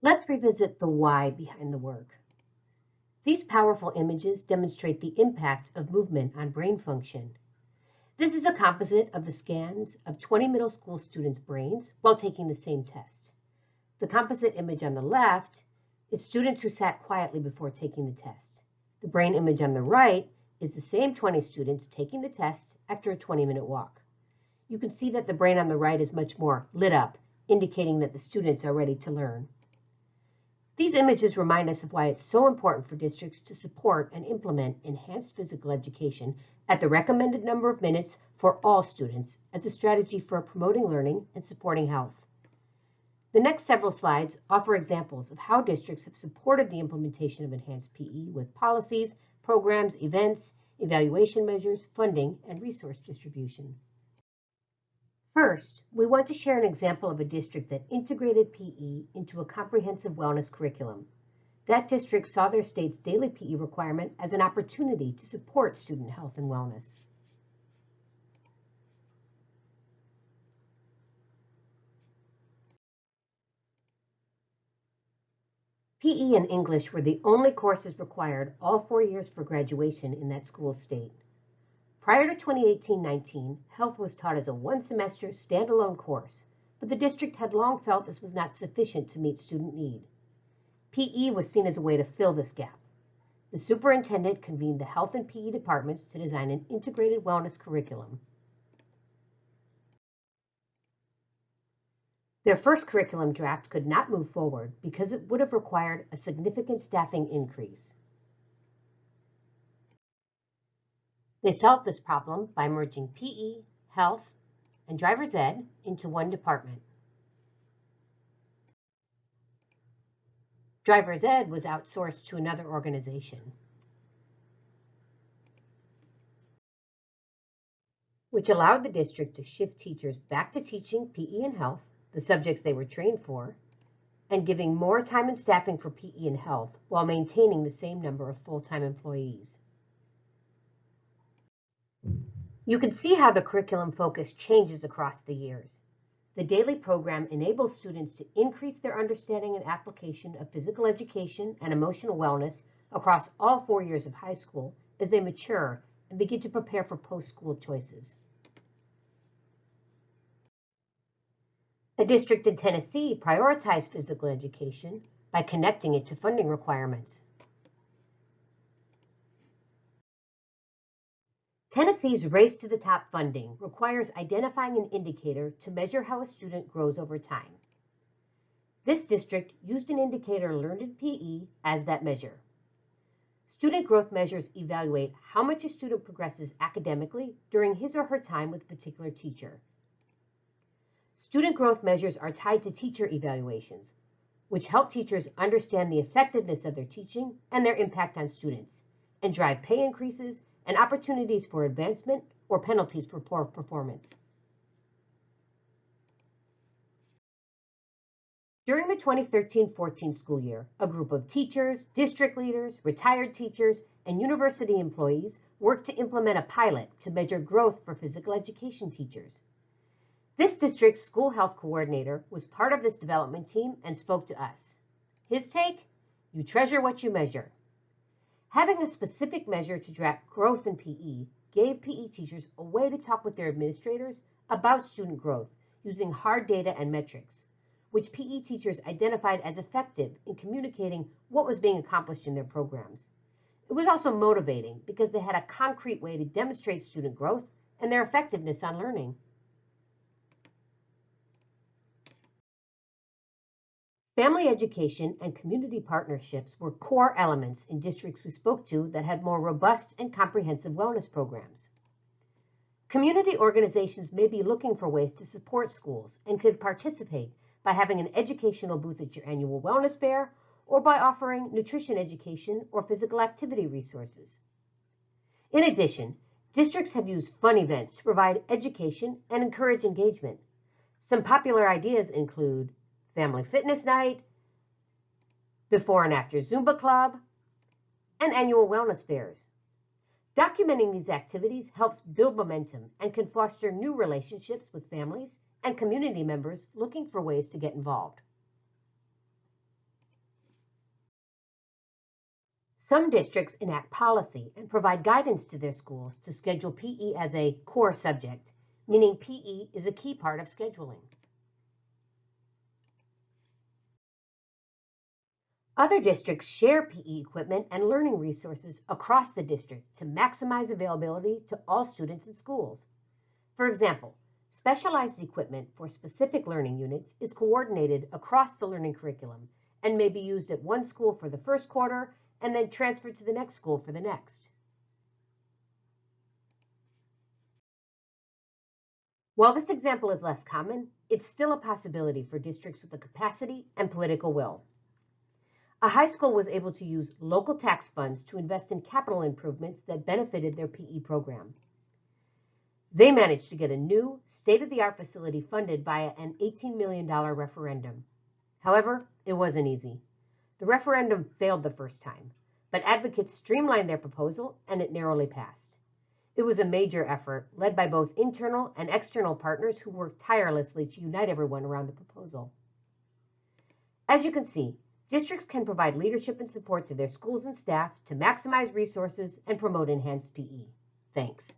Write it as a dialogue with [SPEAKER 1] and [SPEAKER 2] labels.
[SPEAKER 1] Let's revisit the why behind the work. These powerful images demonstrate the impact of movement on brain function. This is a composite of the scans of 20 middle school students' brains while taking the same test. The composite image on the left is students who sat quietly before taking the test. The brain image on the right is the same 20 students taking the test after a 20-minute walk. You can see that the brain on the right is much more lit up, indicating that the students are ready to learn. These images remind us of why it's so important for districts to support and implement enhanced physical education at the recommended number of minutes for all students as a strategy for promoting learning and supporting health. The next several slides offer examples of how districts have supported the implementation of enhanced PE with policies, programs, events, evaluation measures, funding, and resource distribution. First, we want to share an example of a district that integrated PE into a comprehensive wellness curriculum. That district saw their state's daily PE requirement as an opportunity to support student health and wellness. PE and English were the only courses required all 4 years for graduation in that school's state. Prior to 2018-19, health was taught as a one-semester standalone course, but the district had long felt this was not sufficient to meet student need. PE was seen as a way to fill this gap. The superintendent convened the health and PE departments to design an integrated wellness curriculum. Their first curriculum draft could not move forward because it would have required a significant staffing increase. They solved this problem by merging PE, health, and driver's ed into one department. Driver's ed was outsourced to another organization, which allowed the district to shift teachers back to teaching PE and health, the subjects they were trained for, and giving more time and staffing for PE and health while maintaining the same number of full-time employees. You can see how the curriculum focus changes across the years. The daily program enables students to increase their understanding and application of physical education and emotional wellness across all 4 years of high school as they mature and begin to prepare for post-school choices. A district in Tennessee prioritized physical education by connecting it to funding requirements. Tennessee's Race to the Top funding requires identifying an indicator to measure how a student grows over time. This district used an indicator learned in PE as that measure. Student growth measures evaluate how much a student progresses academically during his or her time with a particular teacher. Student growth measures are tied to teacher evaluations, which help teachers understand the effectiveness of their teaching and their impact on students, and drive pay increases and opportunities for advancement or penalties for poor performance. During the 2013-14 school year, a group of teachers, district leaders, retired teachers, and university employees worked to implement a pilot to measure growth for physical education teachers. This district's school health coordinator was part of this development team and spoke to us. His take? You treasure what you measure. Having a specific measure to track growth in PE gave PE teachers a way to talk with their administrators about student growth using hard data and metrics, which PE teachers identified as effective in communicating what was being accomplished in their programs. It was also motivating because they had a concrete way to demonstrate student growth and their effectiveness on learning. Family education and community partnerships were core elements in districts we spoke to that had more robust and comprehensive wellness programs. Community organizations may be looking for ways to support schools and could participate by having an educational booth at your annual wellness fair or by offering nutrition education or physical activity resources. In addition, districts have used fun events to provide education and encourage engagement. Some popular ideas include Family Fitness Night, Before and After Zumba Club, and annual wellness fairs. Documenting these activities helps build momentum and can foster new relationships with families and community members looking for ways to get involved. Some districts enact policy and provide guidance to their schools to schedule PE as a core subject, meaning PE is a key part of scheduling. Other districts share PE equipment and learning resources across the district to maximize availability to all students and schools. For example, specialized equipment for specific learning units is coordinated across the learning curriculum and may be used at one school for the first quarter and then transferred to the next school for the next. While this example is less common, it's still a possibility for districts with the capacity and political will. A high school was able to use local tax funds to invest in capital improvements that benefited their PE program. They managed to get a new, state-of-the-art facility funded via an $18 million referendum. However, it wasn't easy. The referendum failed the first time, but advocates streamlined their proposal and it narrowly passed. It was a major effort led by both internal and external partners who worked tirelessly to unite everyone around the proposal. As you can see, districts can provide leadership and support to their schools and staff to maximize resources and promote enhanced PE. Thanks.